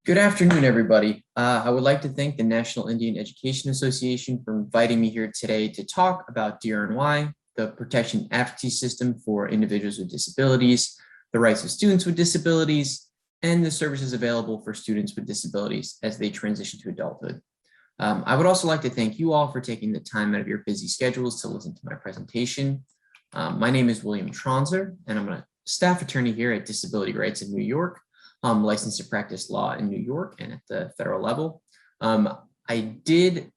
Good afternoon, everybody. I would like to thank the National Indian Education Association for inviting me here today to talk about DRNY, the Protection Advocacy System for individuals with disabilities, the rights of students with disabilities, and the services available for students with disabilities as they transition to adulthood. I would also like to thank you all for taking the time out of your busy schedules to listen to my presentation. My name is William Tronsor, and I'm a staff attorney here at Disability Rights in New York. I'm licensed to practice law in New York and at the federal level. I did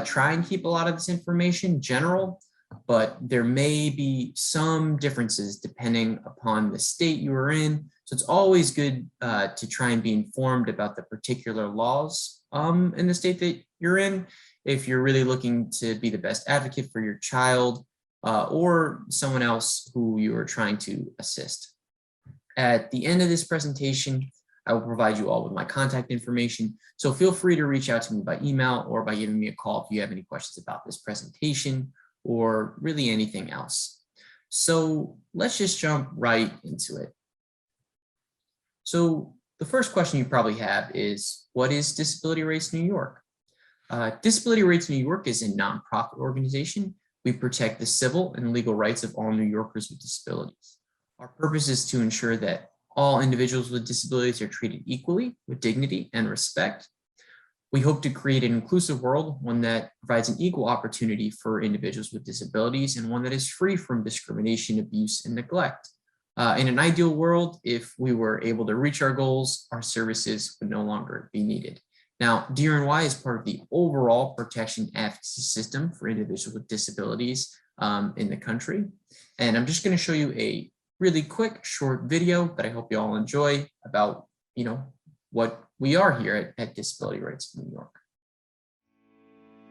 try and keep a lot of this information general, but there may be some differences depending upon the state you are in. So it's always good to try and be informed about the particular laws in the state that you're in, if you're really looking to be the best advocate for your child or someone else who you are trying to assist. At the end of this presentation, I will provide you all with my contact information. So feel free to reach out to me by email or by giving me a call if you have any questions about this presentation or really anything else. So let's just jump right into it. So the first question you probably have is, what is Disability Rights New York? Disability Rights New York is a nonprofit organization. We protect the civil and legal rights of all New Yorkers with disabilities. Our purpose is to ensure that all individuals with disabilities are treated equally with dignity and respect. We hope to create an inclusive world, one that provides an equal opportunity for individuals with disabilities and one that is free from discrimination, abuse, and neglect. In an ideal world, if we were able to reach our goals, our services would no longer be needed. Now, DRNY is part of the overall protection advocacy system for individuals with disabilities in the country. And I'm just going to show you a really quick, short video that I hope you all enjoy about, what we are here at Disability Rights New York.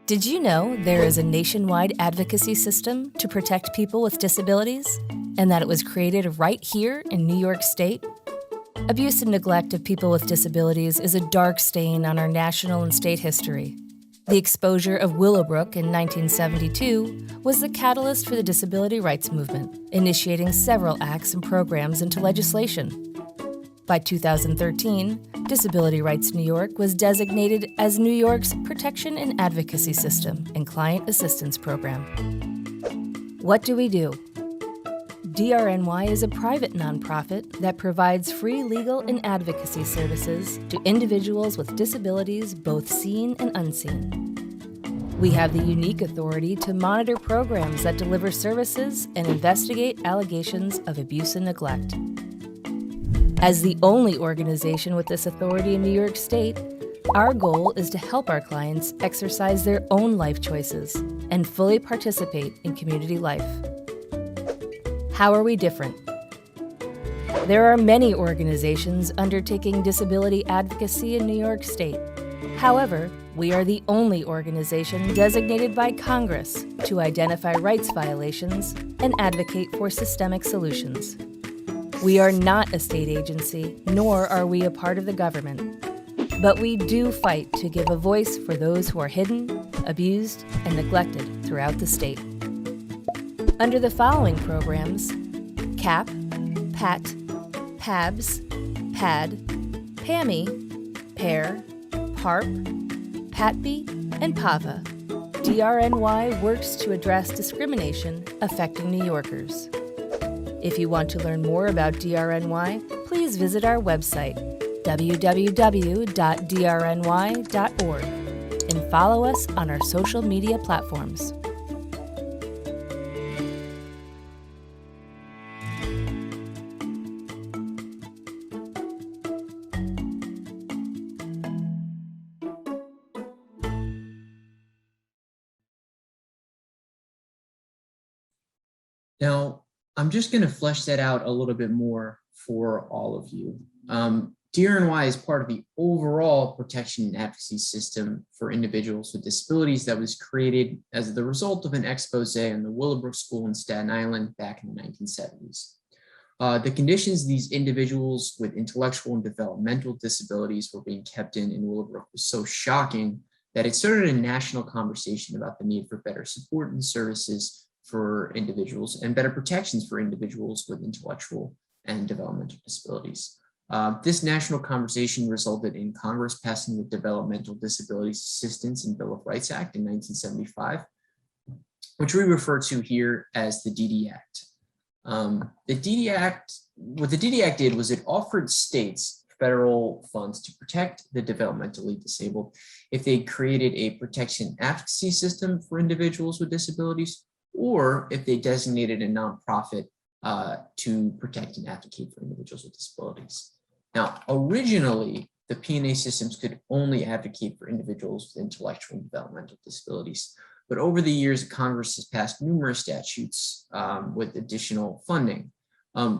Did you know there is a nationwide advocacy system to protect people with disabilities, and that it was created right here in New York State? Abuse and neglect of people with disabilities is a dark stain on our national and state history. The exposure of Willowbrook in 1972 was the catalyst for the disability rights movement, initiating several acts and programs into legislation. By 2013, Disability Rights New York was designated as New York's Protection and Advocacy System and Client Assistance Program. What do we do? DRNY is a private nonprofit that provides free legal and advocacy services to individuals with disabilities, both seen and unseen. We have the unique authority to monitor programs that deliver services and investigate allegations of abuse and neglect. As the only organization with this authority in New York State, our goal is to help our clients exercise their own life choices and fully participate in community life. How are we different? There are many organizations undertaking disability advocacy in New York State. However, we are the only organization designated by Congress to identify rights violations and advocate for systemic solutions. We are not a state agency, nor are we a part of the government. But we do fight to give a voice for those who are hidden, abused, and neglected throughout the state. Under the following programs: CAP, PAT, PABS, PAD, PAMI, PAIR, PARP, PATB, and PAVA, DRNY works to address discrimination affecting New Yorkers. If you want to learn more about DRNY, please visit our website, www.drny.org, and follow us on our social media platforms. Now, I'm just going to flesh that out a little bit more for all of you. DRNY is part of the overall protection and advocacy system for individuals with disabilities that was created as the result of an expose on the Willowbrook School in Staten Island back in the 1970s. The conditions these individuals with intellectual and developmental disabilities were being kept in Willowbrook was so shocking that it started a national conversation about the need for better support and services for individuals and better protections for individuals with intellectual and developmental disabilities. This national conversation resulted in Congress passing the Developmental Disabilities Assistance and Bill of Rights Act in 1975, which we refer to here as the DD Act. The DD Act, what the DD Act did was it offered states federal funds to protect the developmentally disabled if they created a protection advocacy system for individuals with disabilities, or if they designated a nonprofit to protect and advocate for individuals with disabilities. Now, originally, the P&A systems could only advocate for individuals with intellectual and developmental disabilities. But over the years, Congress has passed numerous statutes with additional funding.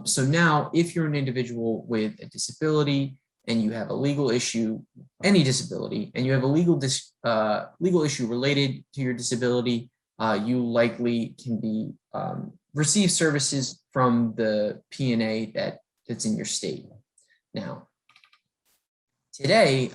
So now, if you're an individual with a disability and you have a legal issue, any disability, and you have a legal issue related to your disability, you likely can be receive services from the P&A that's in your state. Now, today,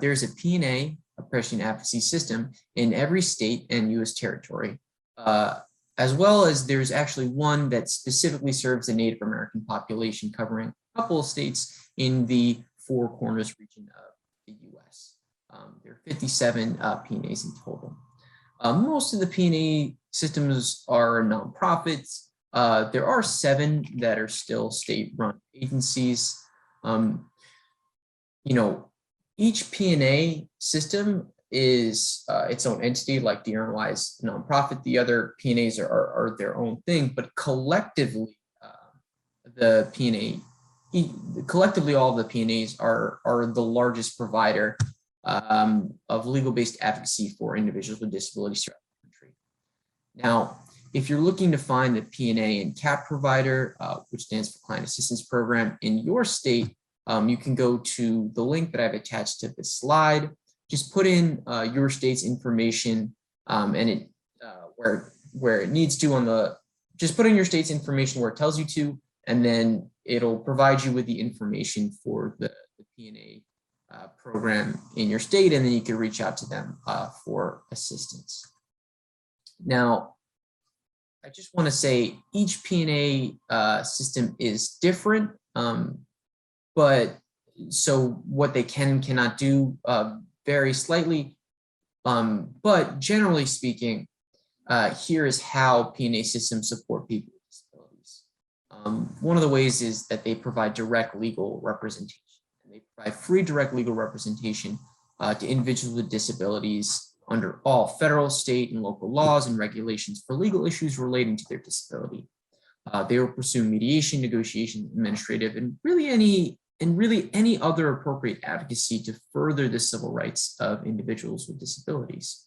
there's a P&A, a protection advocacy system, in every state and U.S. territory, as well as there's actually one that specifically serves the Native American population, covering a couple of states in the Four Corners region of the U.S. There are 57 P&As in total. Most of the P&A systems are nonprofits. There are 7 that are still state-run agencies. Each P&A system is its own entity, like DRNY is nonprofit. The other P&As are their own thing, but collectively, collectively all of the P&As are the largest provider of legal-based advocacy for individuals with disabilities throughout the country. Now, if you're looking to find the P&A and CAP provider, which stands for Client Assistance Program, in your state, you can go to the link that I've attached to this slide. Just put in your state's information and where it needs to just put in your state's information where it tells you to, and then it'll provide you with the information for the P&A program in your state, and then you can reach out to them for assistance. Now, I just want to say each P&A system is different, but so what they can and cannot do vary slightly, but generally speaking, here is how P&A systems support people with disabilities. One of the ways is that they provide direct legal representation. They provide free direct legal representation to individuals with disabilities under all federal, state, and local laws and regulations for legal issues relating to their disability. They will pursue mediation, negotiation, administrative, and really any other appropriate advocacy to further the civil rights of individuals with disabilities.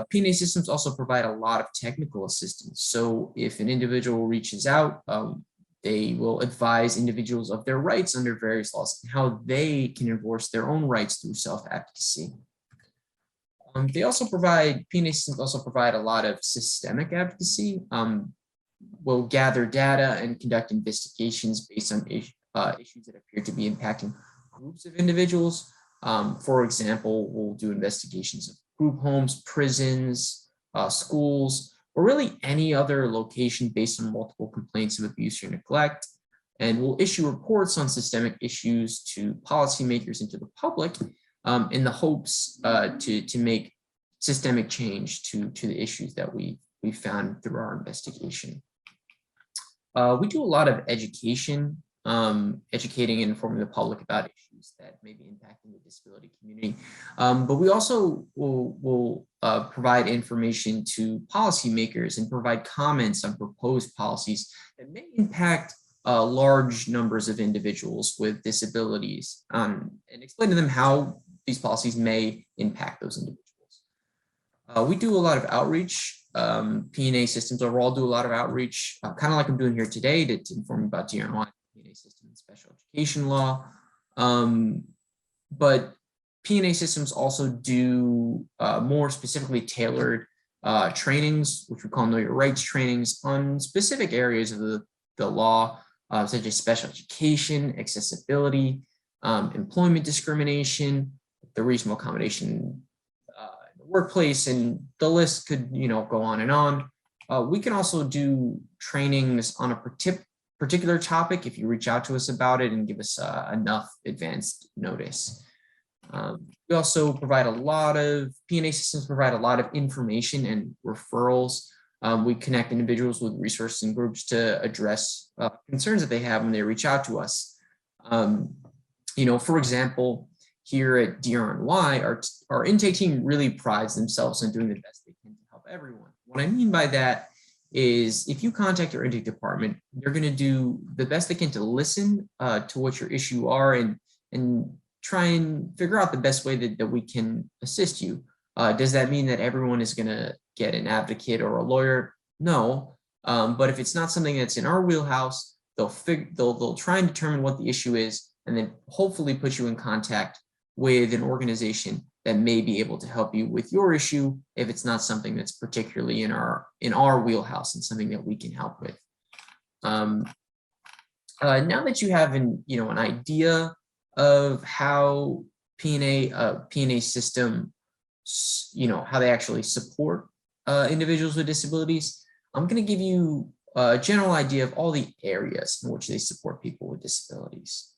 P&A systems also provide a lot of technical assistance. So if an individual reaches out, they will advise individuals of their rights under various laws and how they can enforce their own rights through self-advocacy. P&A systems also provide a lot of systemic advocacy. Will gather data and conduct investigations based on issues that appear to be impacting groups of individuals. For example, we'll do investigations of group homes, prisons, schools, or really any other location based on multiple complaints of abuse or neglect. And we'll issue reports on systemic issues to policymakers and to the public in the hopes to make systemic change to the issues that we found through our investigation. We do a lot of education, educating and informing the public about issues that may be impacting the disability community. But we also will provide information to policymakers and provide comments on proposed policies that may impact large numbers of individuals with disabilities, and explain to them how these policies may impact those individuals. We do a lot of outreach. P&A systems overall do a lot of outreach, kind of like I'm doing here today to inform about DRNY, P&A system, and special education law. But P&A systems also do more specifically tailored trainings, which we call Know Your Rights trainings, on specific areas of the law, such as special education, accessibility, employment discrimination, the reasonable accommodation workplace, and the list could go on and on. We can also do trainings on a particular topic if you reach out to us about it and give us enough advanced notice. We also provide P&A systems provide a lot of information and referrals. We connect individuals with resources and groups to address concerns that they have when they reach out to us. For example, here at DRNY, our intake team really prides themselves on doing the best they can to help everyone. What I mean by that is if you contact your intake department, they're going to do the best they can to listen to what your issue are and try and figure out the best way that we can assist you. Does that mean that everyone is going to get an advocate or a lawyer? No, but if it's not something that's in our wheelhouse, they'll try and determine what the issue is and then hopefully put you in contact with an organization that may be able to help you with your issue if it's not something that's particularly in our wheelhouse and something that we can help with. Now that you have an idea of how P&A system, how they actually support individuals with disabilities, I'm going to give you a general idea of all the areas in which they support people with disabilities.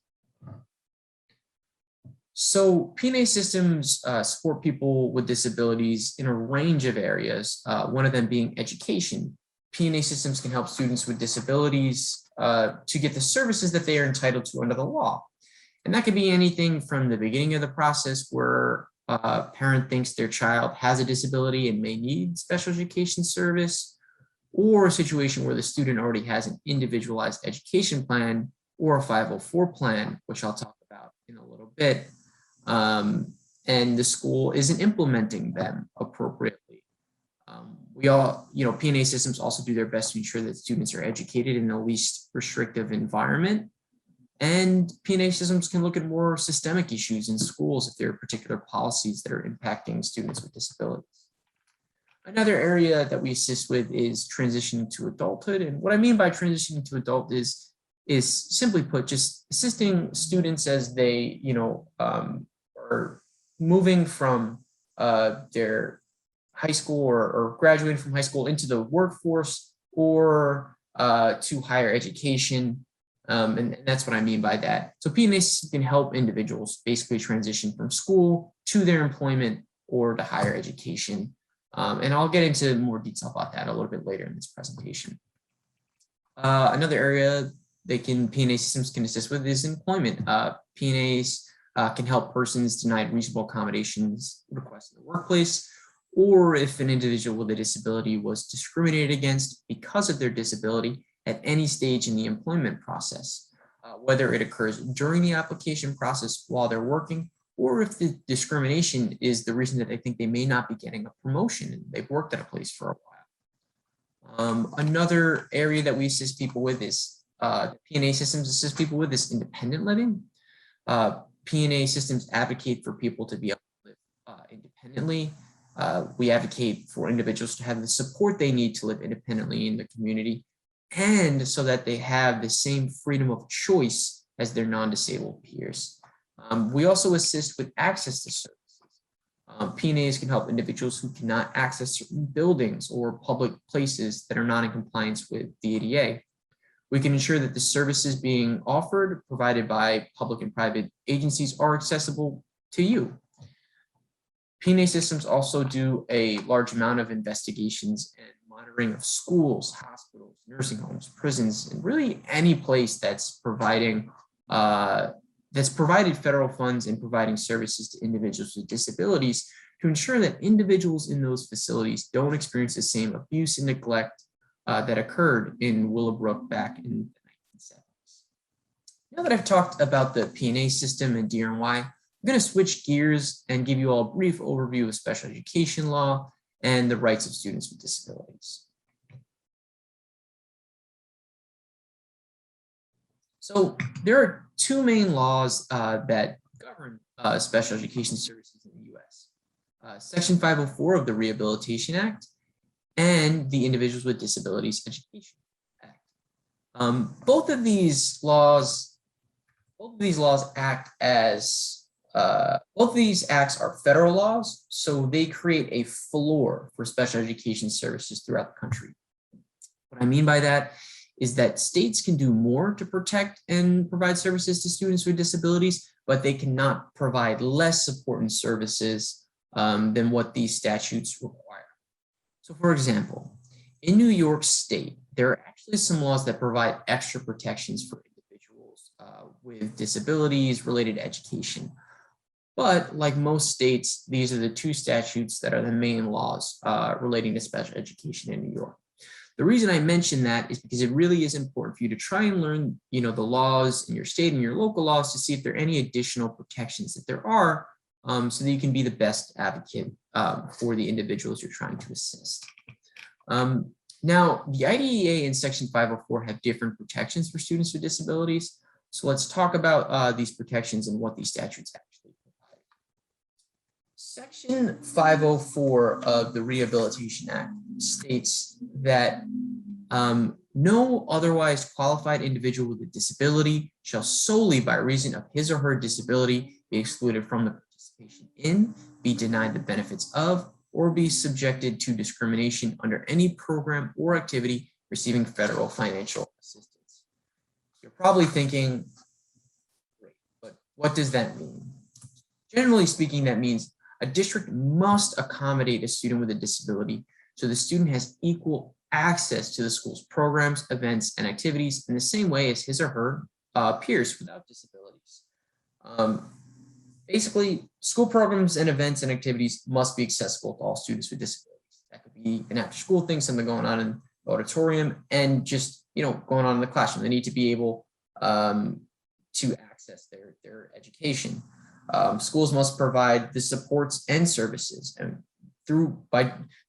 So P&A systems support people with disabilities in a range of areas, one of them being education. P&A systems can help students with disabilities to get the services that they are entitled to under the law. And that could be anything from the beginning of the process where a parent thinks their child has a disability and may need special education service, or a situation where the student already has an individualized education plan or a 504 plan, which I'll talk about in a little bit. And the school isn't implementing them appropriately. P&A systems also do their best to ensure that students are educated in the least restrictive environment. And P&A systems can look at more systemic issues in schools if there are particular policies that are impacting students with disabilities. Another area that we assist with is transitioning to adulthood. And what I mean by transitioning to adult is simply put, just assisting students as they, are moving from their high school or graduating from high school into the workforce or to higher education. And that's what I mean by that. So P&A can help individuals basically transition from school to their employment or to higher education. And I'll get into more detail about that a little bit later in this presentation. Another area P&A systems can assist with is employment. P&As can help persons denied reasonable accommodations requests in the workplace, or if an individual with a disability was discriminated against because of their disability at any stage in the employment process, whether it occurs during the application process while they're working, or if the discrimination is the reason that they think they may not be getting a promotion and they've worked at a place for a while. Another area that we assist people with is P&A systems assist people with is independent living. P&A systems advocate for people to be able to live independently. We advocate for individuals to have the support they need to live independently in the community, and so that they have the same freedom of choice as their non-disabled peers. We also assist with access to services. P&As can help individuals who cannot access certain buildings or public places that are not in compliance with the ADA. We can ensure that the services being offered, provided by public and private agencies, are accessible to you. P&A systems also do a large amount of investigations and monitoring of schools, hospitals, nursing homes, prisons, and really any place that's provided federal funds and providing services to individuals with disabilities to ensure that individuals in those facilities don't experience the same abuse and neglect that occurred in Willowbrook back in the 1970s. Now that I've talked about the P&A system and DRNY, I'm going to switch gears and give you all a brief overview of special education law and the rights of students with disabilities. So there are two main laws that govern special education services in the US. Section 504 of the Rehabilitation Act and the Individuals with Disabilities Education Act. Both of these acts are federal laws, so they create a floor for special education services throughout the country. What I mean by that is that states can do more to protect and provide services to students with disabilities, but they cannot provide less support and services than what these statutes require. So for example, in New York State, there are actually some laws that provide extra protections for individuals with disabilities related to education. But like most states, these are the two statutes that are the main laws relating to special education in New York. The reason I mention that is because it really is important for you to try and learn, the laws in your state and your local laws to see if there are any additional protections that there are, so that you can be the best advocate for the individuals you're trying to assist. Now, the IDEA and Section 504 have different protections for students with disabilities. So let's talk about these protections and what these statutes actually provide. Section 504 of the Rehabilitation Act states that no otherwise qualified individual with a disability shall solely by reason of his or her disability be excluded from the participation in, be denied the benefits of, or be subjected to discrimination under any program or activity receiving federal financial assistance. You're probably thinking, great, but what does that mean? Generally speaking, that means a district must accommodate a student with a disability so the student has equal access to the school's programs, events, and activities in the same way as his or her peers without disabilities. Basically, school programs and events and activities must be accessible to all students with disabilities. That could be an after-school thing, something going on in the auditorium, and just going on in the classroom. They need to be able to access their education. Schools must provide the supports and services, and the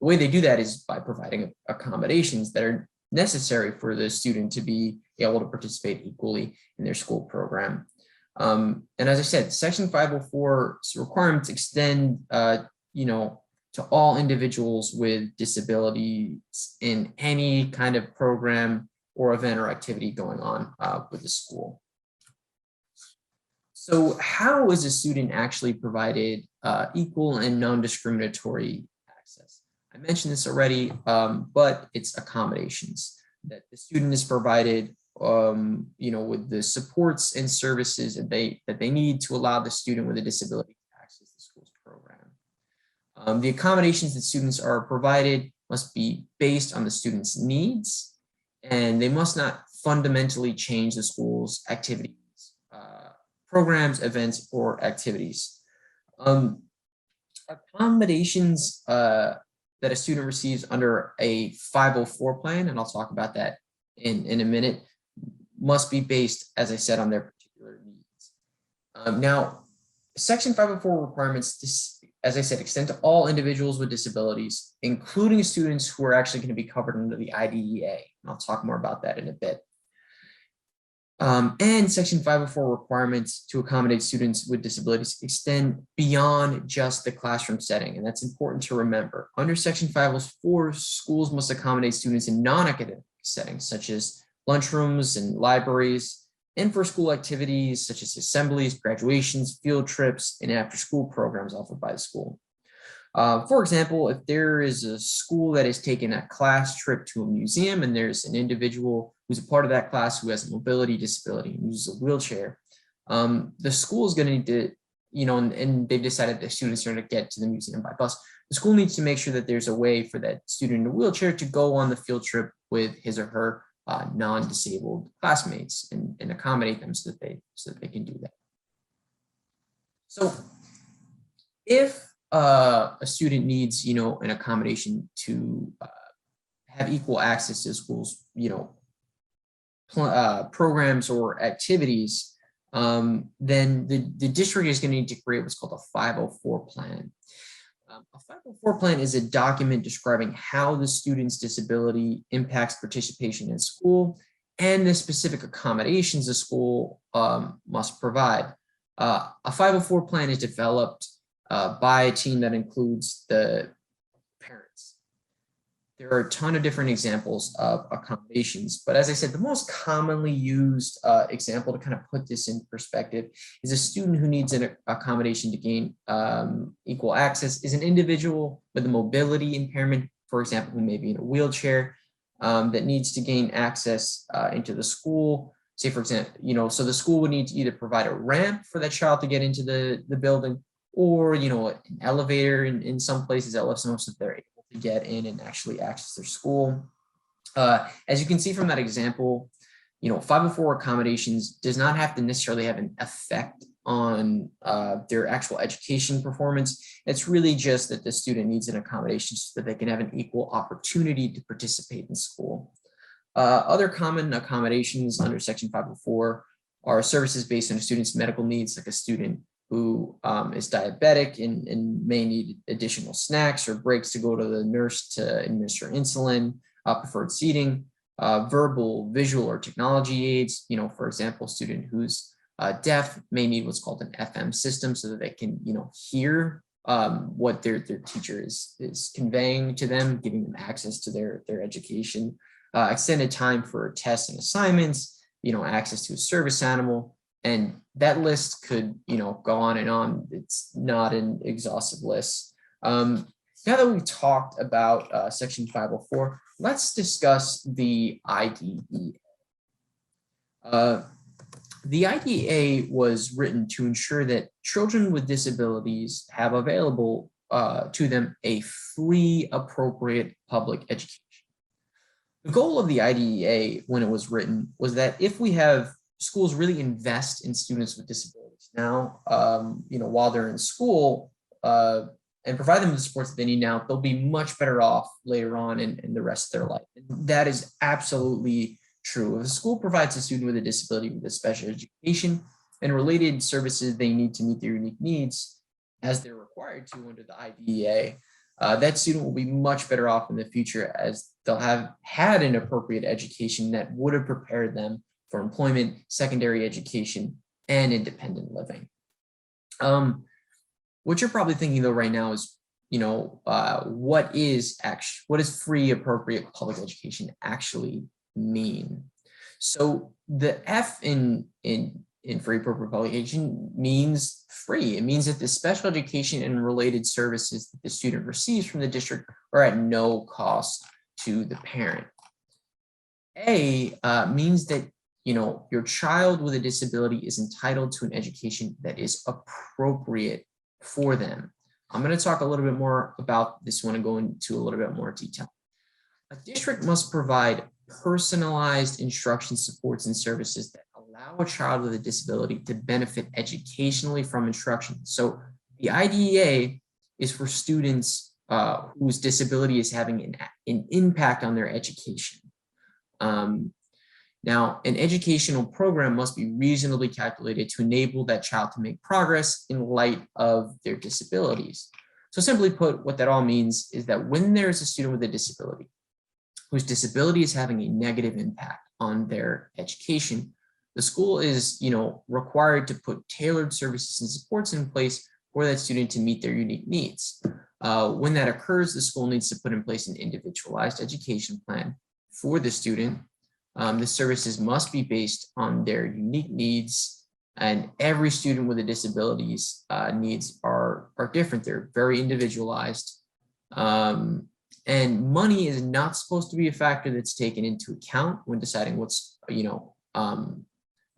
way they do that is by providing accommodations that are necessary for the student to be able to participate equally in their school program. And as I said, Section 504's requirements extend, to all individuals with disabilities in any kind of program or event or activity going on with the school. So how is a student actually provided equal and non-discriminatory access? I mentioned this already, but it's accommodations that the student is provided with the supports and services that they need to allow the student with a disability to access the school's program. The accommodations that students are provided must be based on the student's needs, and they must not fundamentally change the school's activities, programs, events, or activities. Accommodations that a student receives under a 504 plan, and I'll talk about that in a minute, must be based, as I said, on their particular needs. Now, Section 504 requirements, as I said, extend to all individuals with disabilities, including students who are actually going to be covered under the IDEA. And I'll talk more about that in a bit. And Section 504 requirements to accommodate students with disabilities extend beyond just the classroom setting, and that's important to remember. Under Section 504, schools must accommodate students in non-academic settings, such as lunchrooms and libraries, and for school activities such as assemblies, graduations, field trips, and after-school programs offered by the school. For example, if there is a school that has taken a class trip to a museum and there's an individual who's a part of that class who has a mobility disability and uses a wheelchair, the school is going to need to, and they've decided that students are going to get to the museum by bus. The school needs to make sure that there's a way for that student in a wheelchair to go on the field trip with his or her non-disabled classmates and accommodate them so that they can do that. So if a student needs, an accommodation to have equal access to schools, programs or activities, then the district is going to need to create what's called a 504 plan. A 504 plan is a document describing how the student's disability impacts participation in school and the specific accommodations the school must provide. A 504 plan is developed by a team that includes the parents. There are a ton of different examples of accommodations, but as I said, the most commonly used example to kind of put this in perspective is a student who needs an accommodation to gain equal access is an individual with a mobility impairment, for example, who may be in a wheelchair, that needs to gain access into the school. Say, for example, so the school would need to either provide a ramp for that child to get into the building, or, an elevator in some places that lets them know so that they're able to get in and actually access their school. As you can see from that example, 504 accommodations does not have to necessarily have an effect on their actual education performance. It's really just that the student needs an accommodation so that they can have an equal opportunity to participate in school. Other common accommodations under Section 504 are services based on a student's medical needs, like a student who is diabetic and may need additional snacks or breaks to go to the nurse to administer insulin, preferred seating, verbal, visual, or technology aids. For example, a student who's deaf may need what's called an FM system so that they can, hear what their teacher is conveying to them, giving them access to their education. Extended time for tests and assignments, access to a service animal, and that list could, go on and on. It's not an exhaustive list. Now that we've talked about Section 504, let's discuss the IDEA. The IDEA was written to ensure that children with disabilities have available to them a free, appropriate public education. The goal of the IDEA when it was written was that if we have schools really invest in students with disabilities now, while they're in school and provide them with the supports that they need now, they'll be much better off later on in the rest of their life. And that is absolutely true. If a school provides a student with a disability with a special education and related services they need to meet their unique needs, as they're required to under the IDEA, that student will be much better off in the future as they'll have had an appropriate education that would have prepared them for employment, secondary education, and independent living. What you're probably thinking though right now is, what is free, appropriate public education actually mean? So the F in free, appropriate public education means free. It means that the special education and related services that the student receives from the district are at no cost to the parent. A means that your child with a disability is entitled to an education that is appropriate for them. I'm going to talk a little bit more about this one and go into a little bit more detail. A district must provide personalized instruction supports and services that allow a child with a disability to benefit educationally from instruction. So the IDEA is for students whose disability is having an impact on their education. Now, an educational program must be reasonably calculated to enable that child to make progress in light of their disabilities. So simply put, what that all means is that when there is a student with a disability whose disability is having a negative impact on their education, the school is, required to put tailored services and supports in place for that student to meet their unique needs. When that occurs, the school needs to put in place an individualized education plan for the student. The services must be based on their unique needs, and every student with a disability's needs are different. They're very individualized. And money is not supposed to be a factor that's taken into account when deciding what's,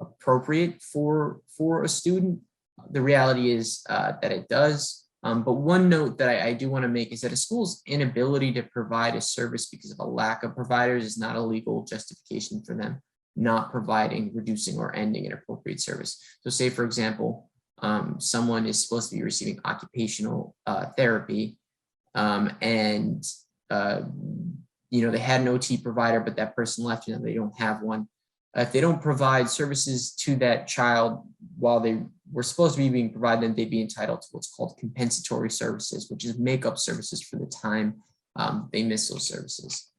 appropriate for a student. The reality is that it does. But one note that I do want to make is that a school's inability to provide a service because of a lack of providers is not a legal justification for them not providing, reducing, or ending an appropriate service. So say, for example, someone is supposed to be receiving occupational therapy and they had an OT provider, but that person left, they don't have one. If they don't provide services to that child while they were supposed to be being provided, they'd be entitled to what's called compensatory services, which is makeup services for the time they miss those services.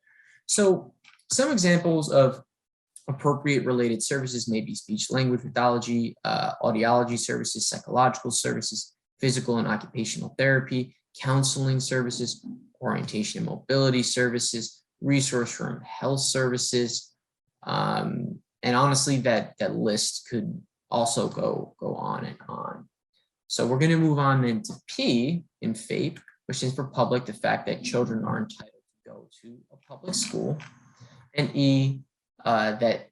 So some examples of appropriate related services may be speech language pathology, audiology services, psychological services, physical and occupational therapy, counseling services, orientation and mobility services, resource room health services, and honestly, that list could also go on and on. So we're going to move on then to P in FAPE, which is for public, the fact that children are entitled to go to a public school. NE that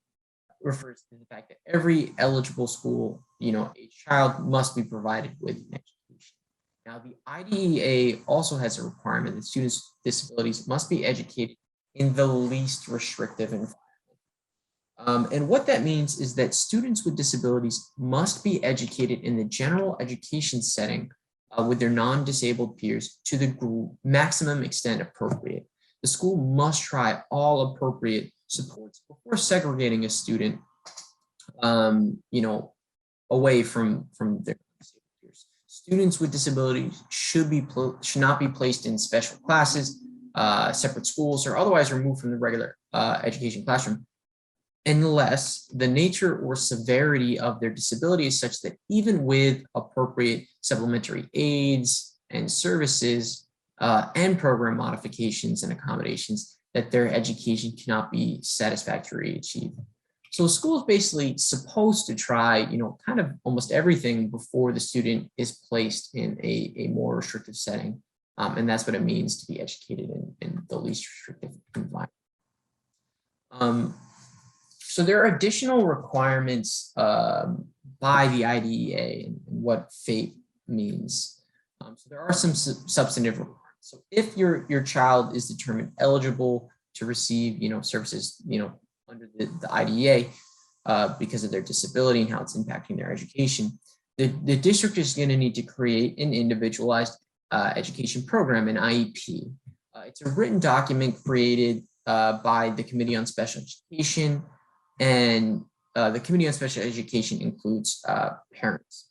refers to the fact that every eligible school, a child must be provided with an education. Now, the IDEA also has a requirement that students with disabilities must be educated in the least restrictive environment. And what that means is that students with disabilities must be educated in the general education setting with their non-disabled peers to the maximum extent appropriate. The school must try all appropriate supports before segregating a student, away from their disabled peers. Students with disabilities should not be placed in special classes, separate schools, or otherwise removed from the regular education classroom, unless the nature or severity of their disability is such that even with appropriate supplementary aids and services and program modifications and accommodations, that their education cannot be satisfactorily achieved. So school is basically supposed to try, kind of almost everything before the student is placed in a more restrictive setting. And that's what it means to be educated in the least restrictive environment. So there are additional requirements by the IDEA and what FAPE means. So there are some substantive requirements. So if your child is determined eligible to receive, services, under the IDEA because of their disability and how it's impacting their education, the district is going to need to create an individualized education program, an IEP. It's a written document created by the Committee on Special Education, and the Committee on Special Education includes parents.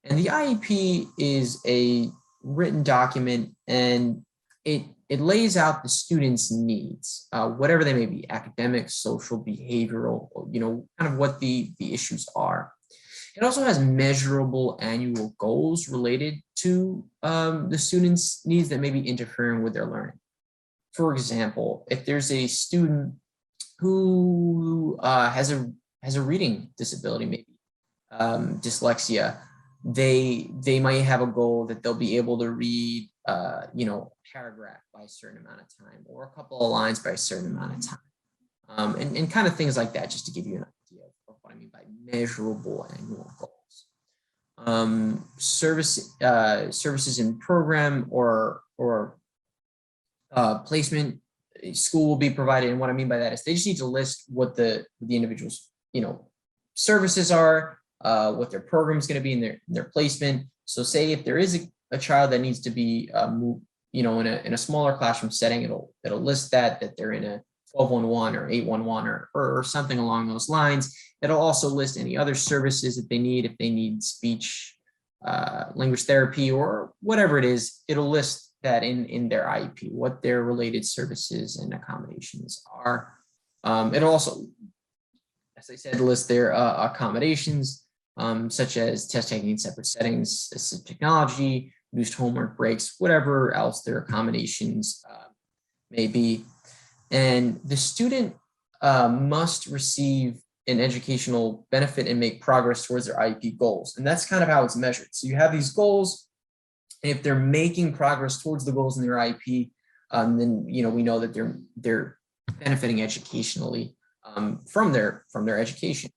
And the IEP is a written document, and it lays out the student's needs, whatever they may be, academic, social, behavioral, kind of what the issues are. It also has measurable annual goals related to the student's needs that may be interfering with their learning. For example, if there's a student who has a reading disability, maybe dyslexia, they might have a goal that they'll be able to read, paragraph by a certain amount of time, or a couple of lines by a certain amount of time, and kind of things like that, just to give you an idea of what I mean by measurable annual goals. Services in program or placement, school will be provided, and what I mean by that is they just need to list what the individual's services are, what their program is going to be in their placement. So say if there is a child that needs to be moved, in a smaller classroom setting, it'll list that they're in a 1211 or 811 or something along those lines. It'll also list any other services that they need. If they need speech, language therapy, or whatever it is, it'll list that in their IEP, what their related services and accommodations are. It'll also, as I said, list their accommodations, such as test taking in separate settings, assistive technology, reduced homework breaks, whatever else their accommodations may be. And the student must receive an educational benefit and make progress towards their IEP goals. And that's kind of how it's measured. So you have these goals, and if they're making progress towards the goals in their IEP, then we know that they're benefiting educationally from their education.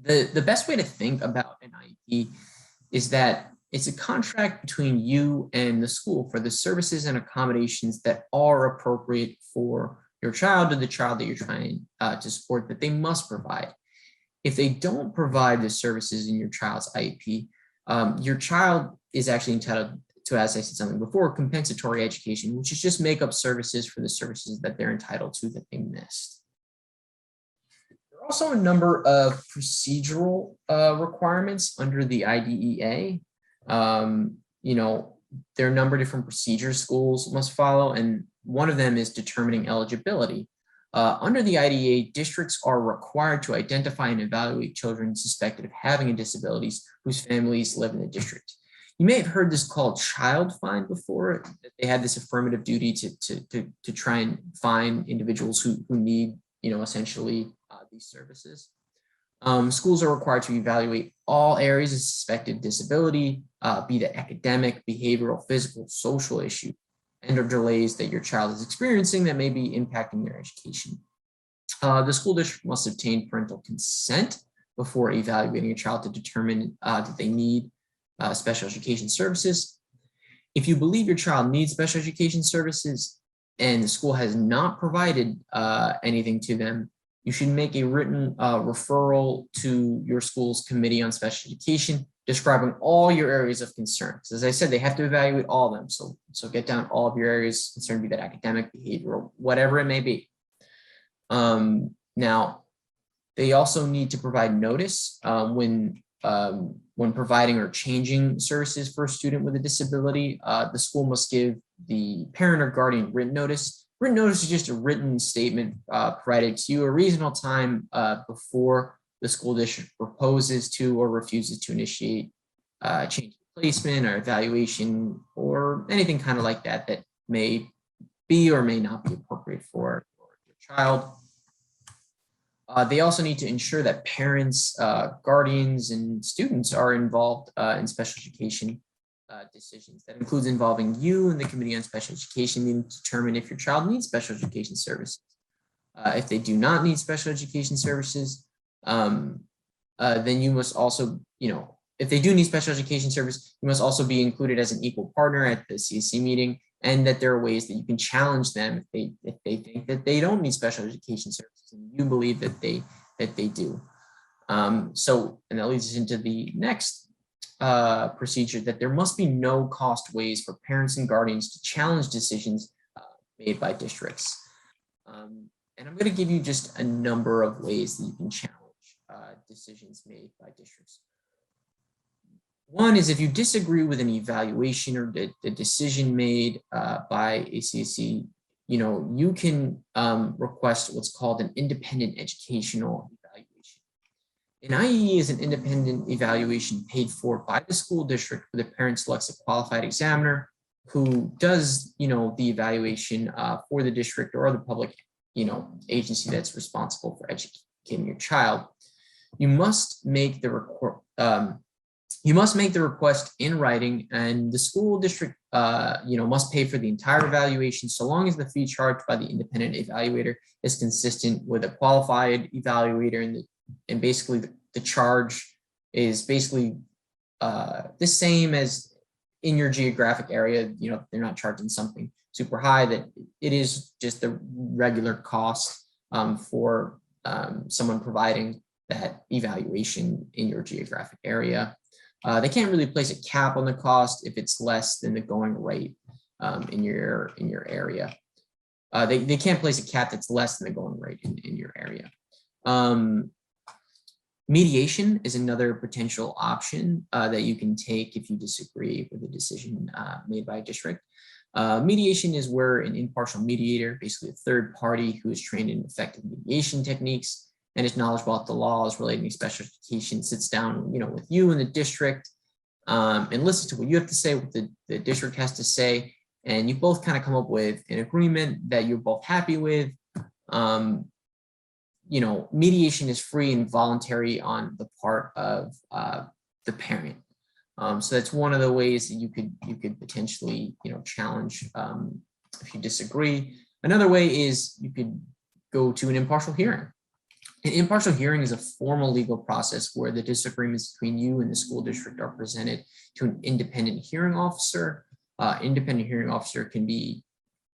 The best way to think about an IEP is that it's a contract between you and the school for the services and accommodations that are appropriate for your child or the child that you're trying to support, that they must provide. If they don't provide the services in your child's IEP, your child is actually entitled to, as I said something before, compensatory education, which is just make up services for the services that they're entitled to that they missed. There are also a number of procedural requirements under the IDEA. There are a number of different procedures schools must follow, and one of them is determining eligibility. Under the IDEA, districts are required to identify and evaluate children suspected of having a disabilities whose families live in the district. You may have heard this called child find before. They had this affirmative duty to try and find individuals who need, essentially these services. Schools are required to evaluate all areas of suspected disability, be that academic, behavioral, physical, social issue, and or delays that your child is experiencing that may be impacting their education. The school district must obtain parental consent before evaluating a child to determine that they need special education services. If you believe your child needs special education services and the school has not provided anything to them, you should make a written referral to your school's Committee on Special Education, describing all your areas of concern. Because as I said, they have to evaluate all of them. So get down all of your areas of concern, be that academic, behavioral, whatever it may be. Now, they also need to provide notice when providing or changing services for a student with a disability. The school must give the parent or guardian written notice. Written notice is just a written statement provided to you a reasonable time before the school district proposes to or refuses to initiate change of placement or evaluation or anything kind of like that that may be or may not be appropriate for your child. They also need to ensure that parents, guardians, and students are involved in special education decisions. That includes involving you and the Committee on Special Education, needing to determine if your child needs special education services. If they do not need special education services, then you must also, if they do need special education service, you must also be included as an equal partner at the CSC meeting, and that there are ways that you can challenge them if they think that they don't need special education services and you believe that they do. And that leads us into the next procedure, that there must be no cost ways for parents and guardians to challenge decisions made by districts. And I'm going to give you just a number of ways that you can challenge decisions made by districts. One is if you disagree with an evaluation or the decision made by a CSC, you can request what's called an independent educational evaluation. An IEE is an independent evaluation paid for by the school district where the parent selects a qualified examiner who does, the evaluation for the district or other public, agency that's responsible for educating your child. You must make the request in writing, and the school district, must pay for the entire evaluation so long as the fee charged by the independent evaluator is consistent with a qualified evaluator, and basically the charge is basically the same as in your geographic area. They're not charging something super high, that it is just the regular cost for someone providing that evaluation in your geographic area. They can't really place a cap on the cost if it's less than the going rate in your area. They can't place a cap that's less than the going rate in your area. Mediation is another potential option that you can take if you disagree with a decision made by a district. Mediation is where an impartial mediator, basically a third party who is trained in effective mediation techniques and is knowledgeable about the laws relating to special education, sits down, with you and the district, and listens to what you have to say, what the district has to say, and you both kind of come up with an agreement that you're both happy with. Mediation is free and voluntary on the part of the parent. So that's one of the ways that you could potentially, challenge if you disagree. Another way is you could go to an impartial hearing. An impartial hearing is a formal legal process where the disagreements between you and the school district are presented to an independent hearing officer. Independent hearing officer can be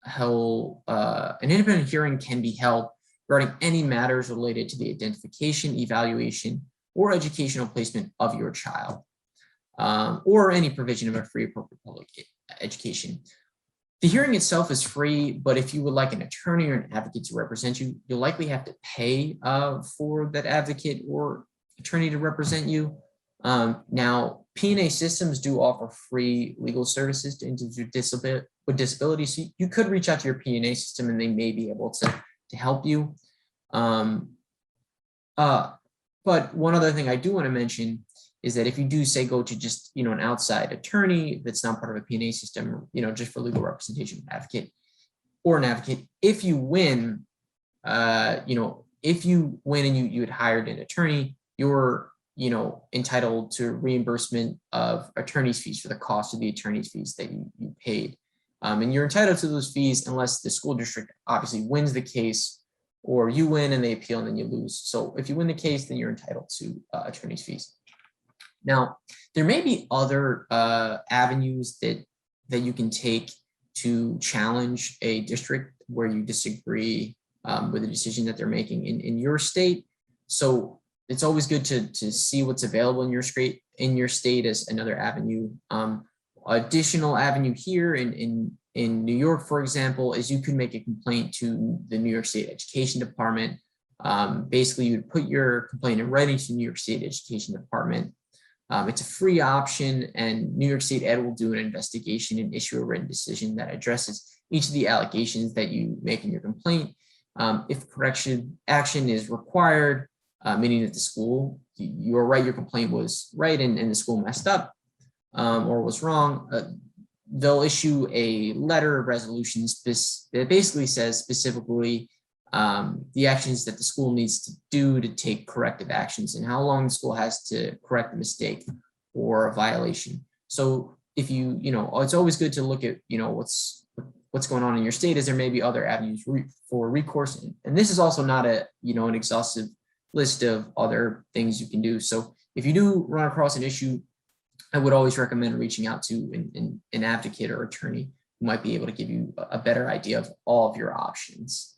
held, an independent hearing can be held regarding any matters related to the identification, evaluation, or educational placement of your child, or any provision of a free appropriate public education. The hearing itself is free, but if you would like an attorney or an advocate to represent you, you'll likely have to pay for that advocate or attorney to represent you. Now, P&A systems do offer free legal services to individuals with disabilities. So you could reach out to your P&A system and they may be able to help you. But one other thing I do want to mention is that if you do say go to just, an outside attorney that's not part of a P&A system, just for legal representation, advocate, if you win, and you had hired an attorney, you're, entitled to reimbursement of attorney's fees for the cost of the attorney's fees that you paid. And you're entitled to those fees unless the school district obviously wins the case or you win and they appeal and then you lose. So if you win the case, then you're entitled to attorney's fees. Now, there may be other avenues that you can take to challenge a district where you disagree with the decision that they're making in your state. So it's always good to see what's available in your state as another avenue. Additional avenue here in New York, for example, is you can make a complaint to the New York State Education Department. Basically, you would put your complaint in writing to the New York State Education Department. It's a free option, and New York State Ed will do an investigation and issue a written decision that addresses each of the allegations that you make in your complaint. If correction action is required, meaning that the school, you were right, your complaint was right, and the school messed up or was wrong, they'll issue a letter of resolution that basically says specifically the actions that the school needs to do to take corrective actions and how long the school has to correct a mistake or a violation. So if it's always good to look at, what's going on in your state, as there may be other avenues for recourse. And this is also not an exhaustive list of other things you can do. So if you do run across an issue, I would always recommend reaching out to an advocate or attorney who might be able to give you a better idea of all of your options.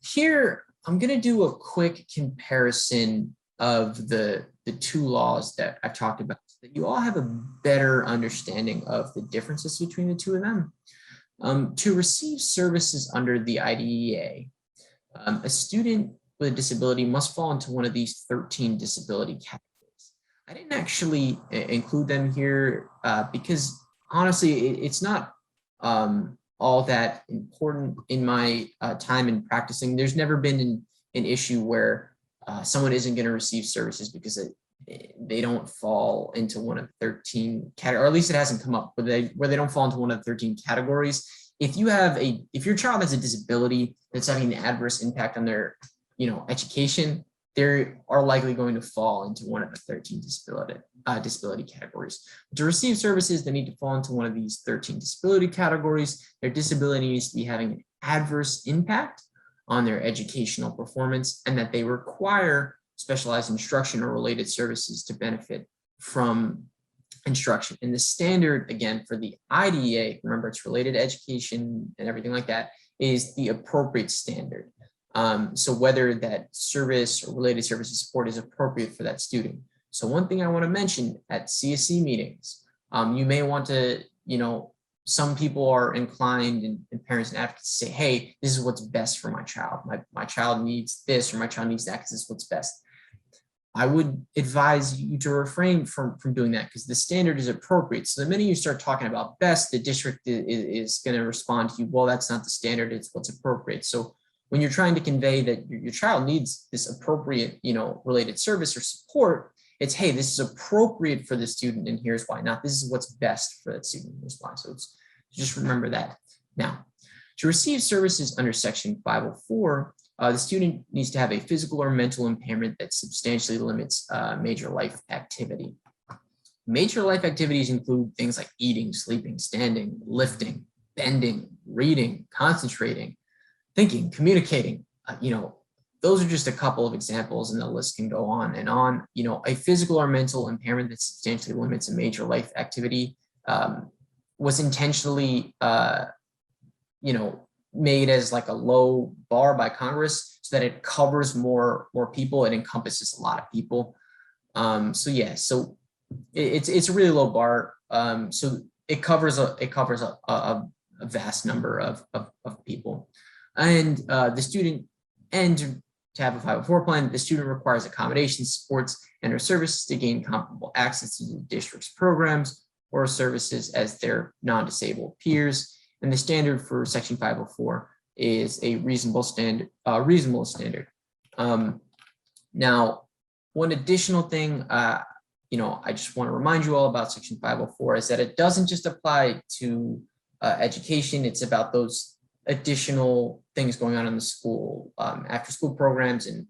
Here, I'm going to do a quick comparison of the two laws that I've talked about, so that you all have a better understanding of the differences between the two of them. To receive services under the IDEA, a student with a disability must fall into one of these 13 disability categories. I didn't actually include them here because honestly, it's not all that important in my time in practicing. There's never been an issue where someone isn't going to receive services because they don't fall into one of 13 categories, or at least it hasn't come up where they don't fall into one of the 13 categories. If your child has a disability that's having an adverse impact on their education, they are likely going to fall into one of the 13 disability categories. To receive services, they need to fall into one of these 13 disability categories. Their disability needs to be having an adverse impact on their educational performance, and that they require specialized instruction or related services to benefit from instruction. And the standard, again, for the IDEA, remember it's related to education and everything like that, is the appropriate standard. So whether that service or related services support is appropriate for that student. So one thing I want to mention at CSE meetings, you may want to, some people are inclined, and parents and advocates say, hey, this is what's best for my child. My child needs this, or my child needs that because this is what's best. I would advise you to refrain from doing that because the standard is appropriate. So the minute you start talking about best, the district is going to respond to you, well, that's not the standard, it's what's appropriate. So when you're trying to convey that your child needs this appropriate, related service or support, it's, hey, this is appropriate for the student and here's why, not this is what's best for that student and here's why. So just remember that. Now, to receive services under Section 504, the student needs to have a physical or mental impairment that substantially limits major life activity. Major life activities include things like eating, sleeping, standing, lifting, bending, reading, concentrating, thinking, communicating. Those are just a couple of examples, and the list can go on and on. A physical or mental impairment that substantially limits a major life activity was intentionally, made as like a low bar by Congress so that it covers more people. It encompasses a lot of people. So it's a really low bar. So it covers a vast number of people. And the student, and to have a 504 plan, the student requires accommodations, supports, and or services to gain comparable access to the district's programs or services as their non-disabled peers. And the standard for Section 504 is a reasonable standard. Now, one additional thing, I just want to remind you all about Section 504 is that it doesn't just apply to education. It's about those additional things going on in the school, after school programs, and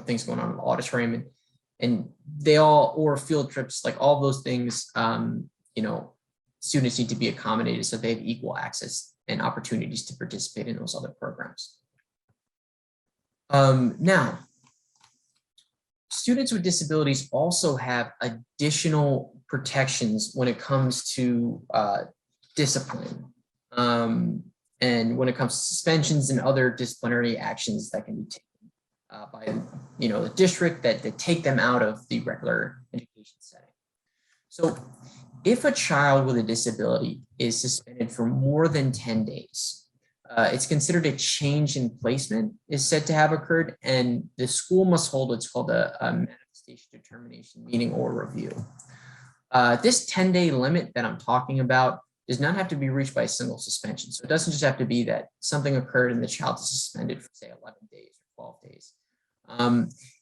things going on in the auditorium, and they all, or field trips, like all those things. Students need to be accommodated so they have equal access and opportunities to participate in those other programs. Now, students with disabilities also have additional protections when it comes to discipline, and when it comes to suspensions and other disciplinary actions that can be taken by the district that take them out of the regular education setting. So if a child with a disability is suspended for more than 10 days, it's considered a change in placement is said to have occurred, and the school must hold what's called a manifestation determination meeting or review. This 10-day limit that I'm talking about does not have to be reached by a single suspension. So it doesn't just have to be that something occurred and the child is suspended for, say, 11 days or 12 days.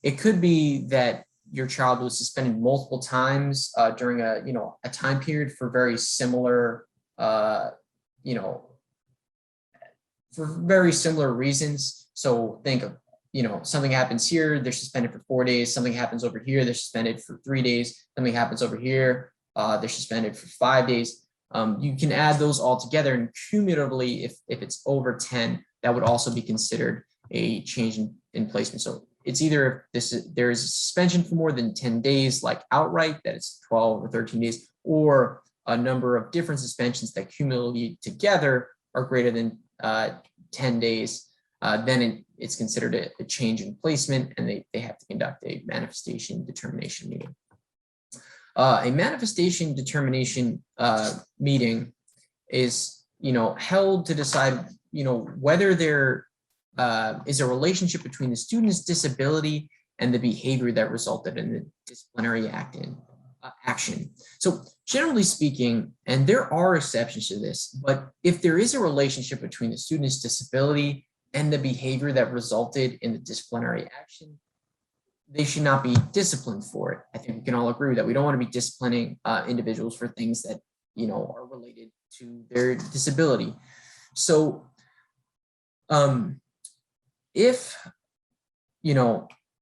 It could be that your child was suspended multiple times during a time period for very similar, for very similar reasons. So think of, something happens here, they're suspended for 4 days. Something happens over here, they're suspended for 3 days. Something happens over here, they're suspended for 5 days. You can add those all together, and cumulatively, if it's over 10, that would also be considered a change in placement. So it's either there is a suspension for more than 10 days, like outright, that it's 12 or 13 days, or a number of different suspensions that cumulatively together are greater than 10 days, then it's considered a change in placement, and they have to conduct a manifestation determination meeting. A manifestation determination meeting is, held to decide, whether there is a relationship between the student's disability and the behavior that resulted in the disciplinary action. So generally speaking, and there are exceptions to this, but if there is a relationship between the student's disability and the behavior that resulted in the disciplinary action, they should not be disciplined for it. I think we can all agree that we don't want to be disciplining individuals for things that, are related to their disability. So if,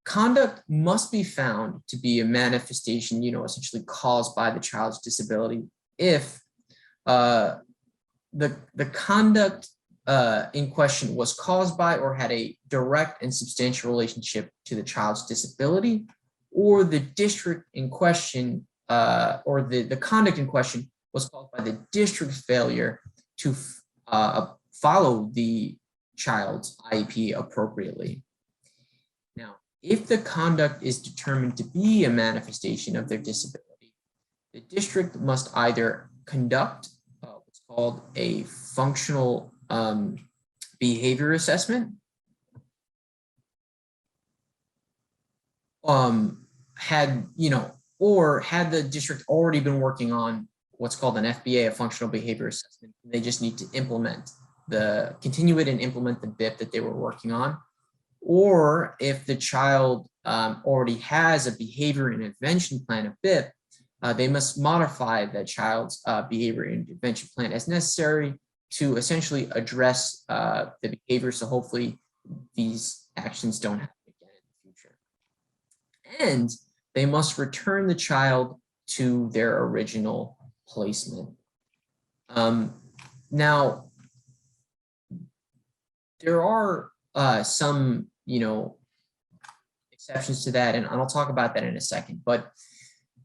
conduct must be found to be a manifestation, essentially caused by the child's disability, if the conduct in question was caused by or had a direct and substantial relationship to the child's disability, or the district in question, or the conduct in question was caused by the district's failure to follow the child's IEP appropriately. Now, if the conduct is determined to be a manifestation of their disability, the district must either conduct what's called a functional behavior assessment, had the district already been working on what's called an FBA, a functional behavior assessment. They just need to continue it and implement the BIP that they were working on. Or if the child already has a behavior intervention plan, a BIP, they must modify the child's behavior intervention plan as necessary to essentially address the behavior. So hopefully these actions don't happen again in the future. And they must return the child to their original placement. Now, there are some, exceptions to that, and I'll talk about that in a second. But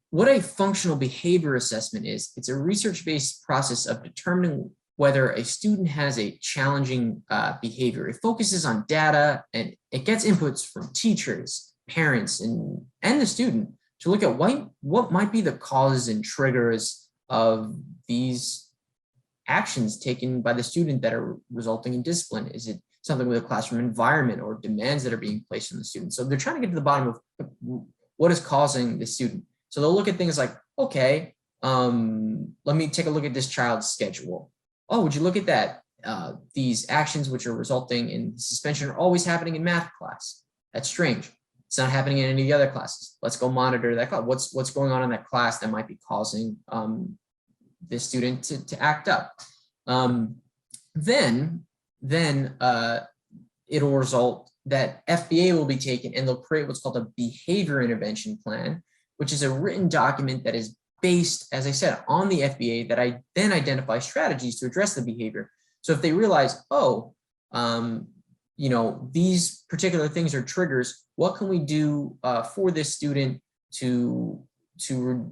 what a functional behavior assessment is, it's a research-based process of determining whether a student has a challenging behavior. It focuses on data, and it gets inputs from teachers, parents, and the student to look at what might be the causes and triggers of these actions taken by the student that are resulting in discipline. Is it something with a classroom environment or demands that are being placed on the student? So they're trying to get to the bottom of what is causing the student. So they'll look at things like, okay, let me take a look at this child's schedule. Oh, would you look at that? These actions which are resulting in suspension are always happening in math class. That's strange. It's not happening in any of the other classes. Let's go monitor that class. What's going on in that class that might be causing the student to act up? Then it'll result that FBA will be taken, and they'll create what's called a behavior intervention plan, which is a written document that is based, as I said, on the FBA, that I then identify strategies to address the behavior. So if they realize, oh, these particular things are triggers, what can we do for this student to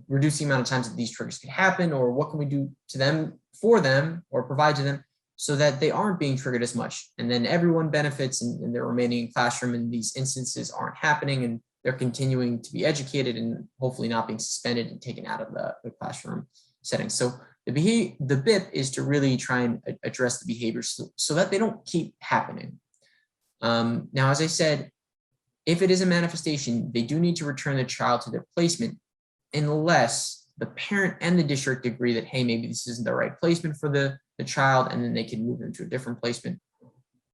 reduce the amount of times that these triggers can happen, or what can we do to them, for them, or provide to them so that they aren't being triggered as much. And then everyone benefits and they're remaining in classroom and these instances aren't happening and they're continuing to be educated and hopefully not being suspended and taken out of the classroom setting. So the BIP is to really try and address the behaviors so that they don't keep happening. Now, as I said, if it is a manifestation, they do need to return the child to their placement unless the parent and the district agree that, hey, maybe this isn't the right placement for the child, and then they can move them to a different placement.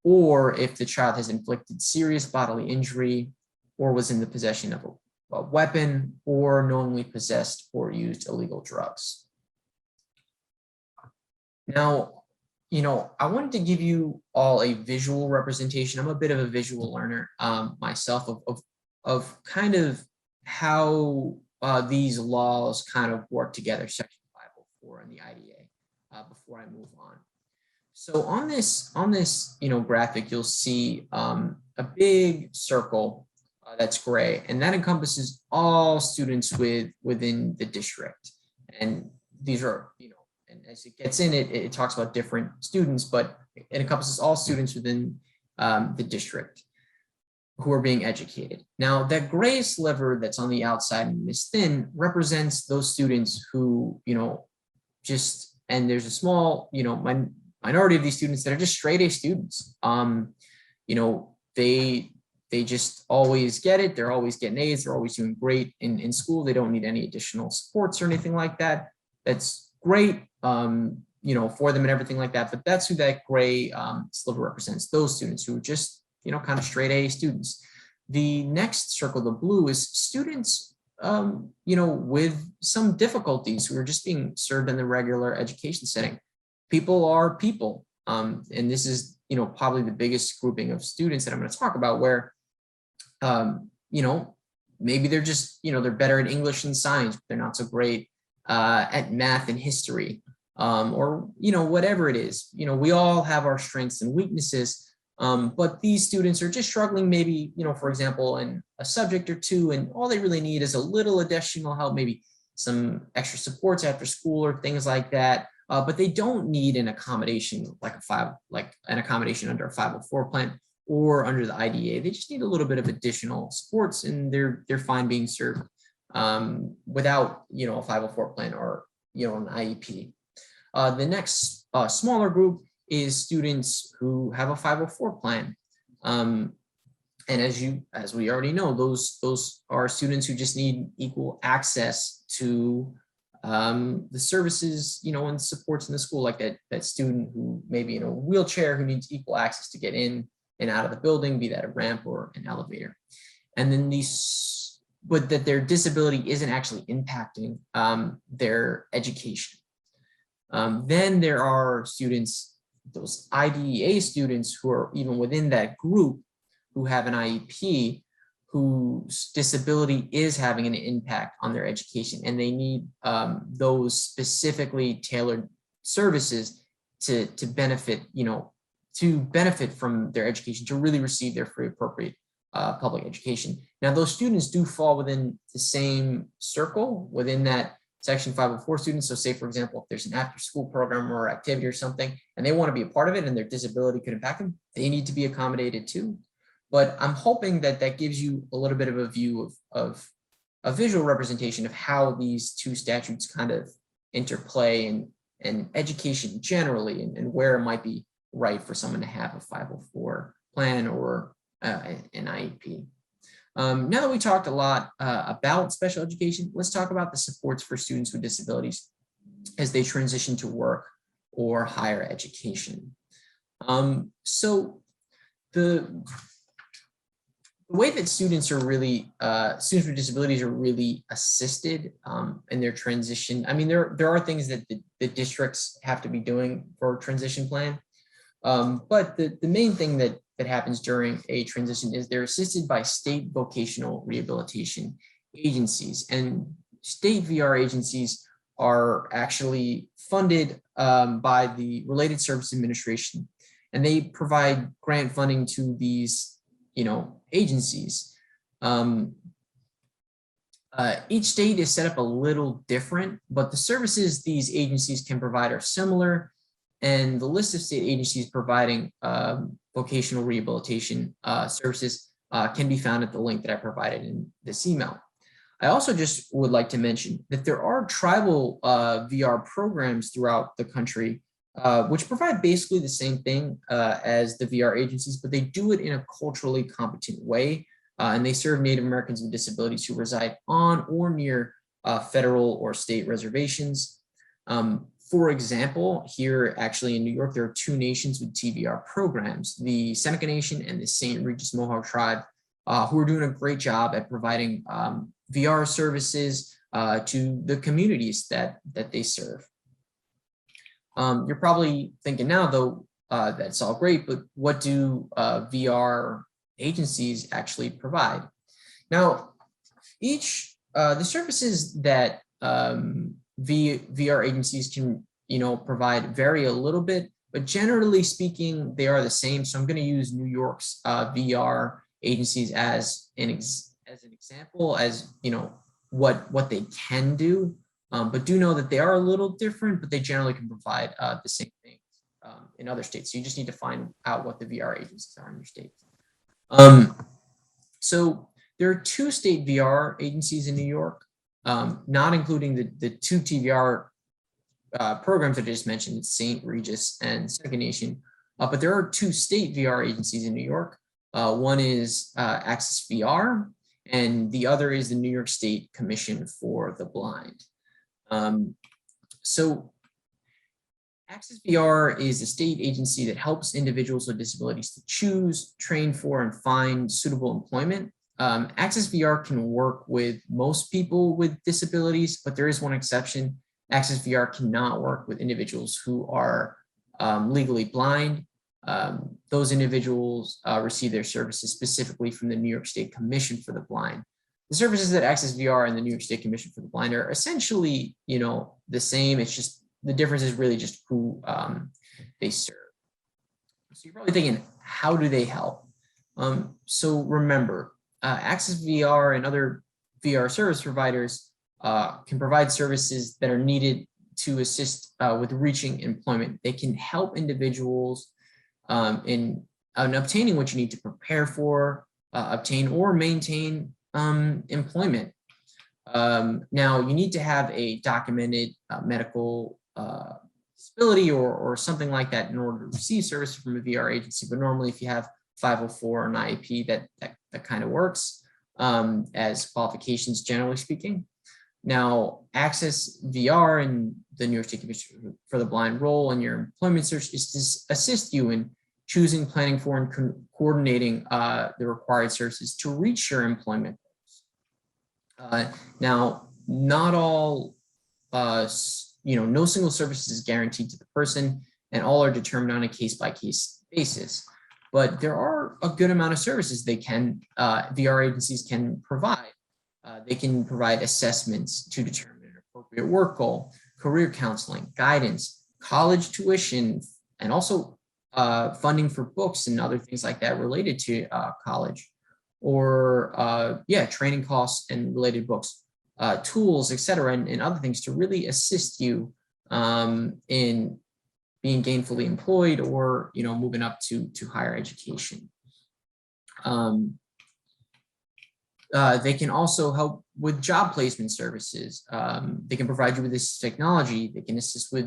Or if the child has inflicted serious bodily injury or was in the possession of a weapon or knowingly possessed or used illegal drugs. Now, I wanted to give you all a visual representation. I'm a bit of a visual learner myself of kind of how these laws kind of work together, Section 504 and the IDEA, before I move on. So on this graphic, you'll see a big circle that's gray, and that encompasses all students within the district. And these are, and as it gets in it talks about different students, but it encompasses all students within the district who are being educated. Now, that gray sliver that's on the outside and is thin represents those students who, and there's a small, minority of these students that are just straight A students. They just always get it. They're always getting A's. They're always doing great in school. They don't need any additional supports or anything like that. That's great, for them and everything like that. But that's who that gray sliver represents, those students who are just, kind of straight A students. The next circle, the blue, is students, with some difficulties who are just being served in the regular education setting. People are people. And this is, probably the biggest grouping of students that I'm going to talk about where, maybe they're just, they're better at English and science, but they're not so great at math and history, or, whatever it is. We all have our strengths and weaknesses, but these students are just struggling maybe, for example, in a subject or two, and all they really need is a little additional help, maybe some extra supports after school or things like that. But they don't need an accommodation like an accommodation under a 504 plan or under the IDEA. They just need a little bit of additional supports, and they're fine being served without a 504 plan or an IEP. The next smaller group is students who have a 504 plan, and as we already know, those are students who just need equal access to the services, and supports in the school, like that student who may be in a wheelchair who needs equal access to get in and out of the building, be that a ramp or an elevator. And then but that their disability isn't actually impacting their education. Then there are students, those IDEA students who are even within that group who have an IEP, whose disability is having an impact on their education, and they need those specifically tailored services to benefit, from their education, to really receive their free appropriate public education. Now, those students do fall within the same circle within that Section 504 students. So say, for example, if there's an after-school program or activity or something, and they want to be a part of it and their disability could impact them, they need to be accommodated too. But I'm hoping that that gives you a little bit of a view of a visual representation of how these two statutes kind of interplay and education generally, and where it might be right for someone to have a 504 plan or an IEP. Now that we talked a lot about special education, let's talk about the supports for students with disabilities as they transition to work or higher education. So the way that students with disabilities are really assisted in their transition. I mean, there are things that the districts have to be doing for a transition plan. But the main thing that happens during a transition is they're assisted by state vocational rehabilitation agencies. And state VR agencies are actually funded by the Related Service Administration, and they provide grant funding to these, agencies. Each state is set up a little different, but the services these agencies can provide are similar, and the list of state agencies providing vocational rehabilitation services can be found at the link that I provided in this email. I also just would like to mention that there are tribal VR programs throughout the country, which provide basically the same thing as the VR agencies, but they do it in a culturally competent way. And they serve Native Americans with disabilities who reside on or near federal or state reservations. For example, here actually in New York, there are two nations with TVR programs, the Seneca Nation and the St. Regis Mohawk Tribe, who are doing a great job at providing VR services to the communities that they serve. You're probably thinking now, though, that's all great, but what do VR agencies actually provide? Now, the services that VR agencies can, provide vary a little bit, but generally speaking, they are the same. So I'm going to use New York's VR agencies as an example, as what they can do, but do know that they are a little different, but they generally can provide the same things in other states. So you just need to find out what the VR agencies are in your state. So there are two state VR agencies in New York, not including the two TVR programs I just mentioned, St. Regis and Seneca Nation, but there are two state VR agencies in New York. One is Access VR, and the other is the New York State Commission for the Blind. So Access VR is a state agency that helps individuals with disabilities to choose, train for, and find suitable employment. Access VR can work with most people with disabilities, but there is one exception. Access VR cannot work with individuals who are legally blind. Those individuals receive their services specifically from the New York State Commission for the Blind. The services that Access VR and the New York State Commission for the Blind are essentially, the same. It's just the difference is really just who they serve. So you're probably thinking, how do they help? So remember, Access VR and other VR service providers can provide services that are needed to assist with reaching employment. They can help individuals in obtaining what you need to prepare for, obtain or maintain employment. Now, you need to have a documented medical disability or something like that in order to receive service from a VR agency. But normally, if you have 504 or an IEP, that kind of works as qualifications, generally speaking. Now, Access VR and the New York State Commission for the Blind role in your employment search is to assist you in choosing, planning for, and coordinating the required services to reach your employment goals. Now, not all, no single service is guaranteed to the person, and all are determined on a case-by-case basis. But there are a good amount of services VR agencies can provide. They can provide assessments to determine an appropriate work goal, career counseling, guidance, college tuition, and also funding for books and other things like that related to college, or training costs and related books, tools, etc., and other things to really assist you in being gainfully employed or moving up to higher education. They can also help with job placement services. They can provide you with this technology. They can assist with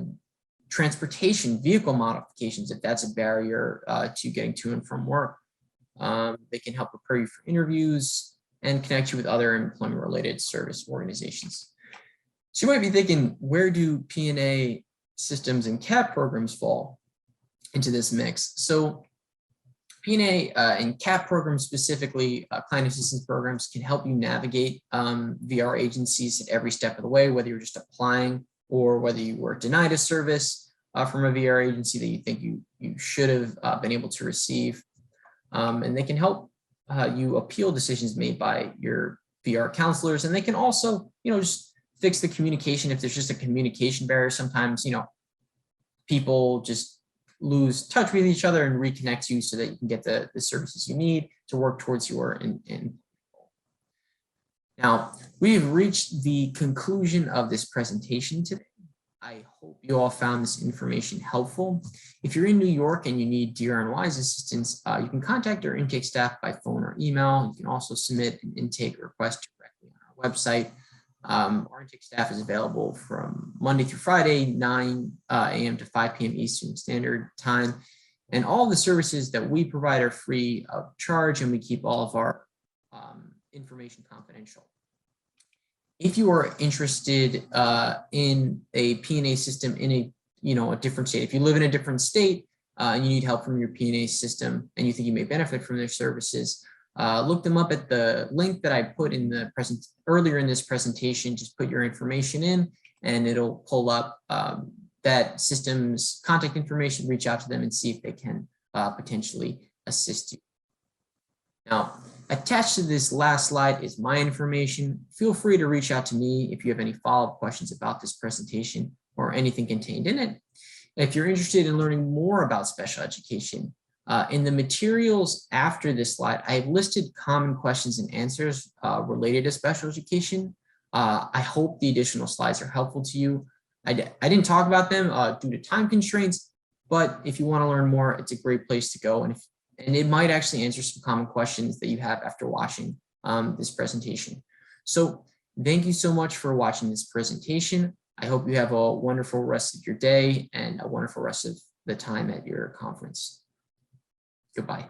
transportation, vehicle modifications, if that's a barrier to getting to and from work. They can help prepare you for interviews and connect you with other employment-related service organizations. So you might be thinking, where do P&A systems and CAP programs fall into this mix? So P&A and CAP programs, specifically client assistance programs, can help you navigate VR agencies at every step of the way, whether you're just applying or whether you were denied a service from a VR agency that you think you should have been able to receive. And they can help you appeal decisions made by your VR counselors. And they can also, just fix the communication if there's just a communication barrier. Sometimes, people just lose touch with each other and reconnect you so that you can get the services you need to work towards your end. Now, we've reached the conclusion of this presentation today. I hope you all found this information helpful. If you're in New York and you need DRNY's assistance, you can contact our intake staff by phone or email. You can also submit an intake request directly on our website. Our intake staff is available from Monday through Friday, 9 a.m. to 5 p.m. Eastern Standard Time. And all the services that we provide are free of charge, and we keep all of our information confidential. If you are interested in a P&A system in a different state, if you live in a different state and you need help from your P&A system and you think you may benefit from their services, look them up at the link that I put in the earlier in this presentation. Just put your information in and it'll pull up that system's contact information, reach out to them and see if they can potentially assist you. Now, attached to this last slide is my information. Feel free to reach out to me if you have any follow-up questions about this presentation or anything contained in it. If you're interested in learning more about special education, in the materials after this slide, I have listed common questions and answers related to special education. I hope the additional slides are helpful to you. I didn't talk about them due to time constraints, but if you want to learn more, it's a great place to go. And it might actually answer some common questions that you have after watching this presentation. So thank you so much for watching this presentation. I hope you have a wonderful rest of your day and a wonderful rest of the time at your conference. Goodbye.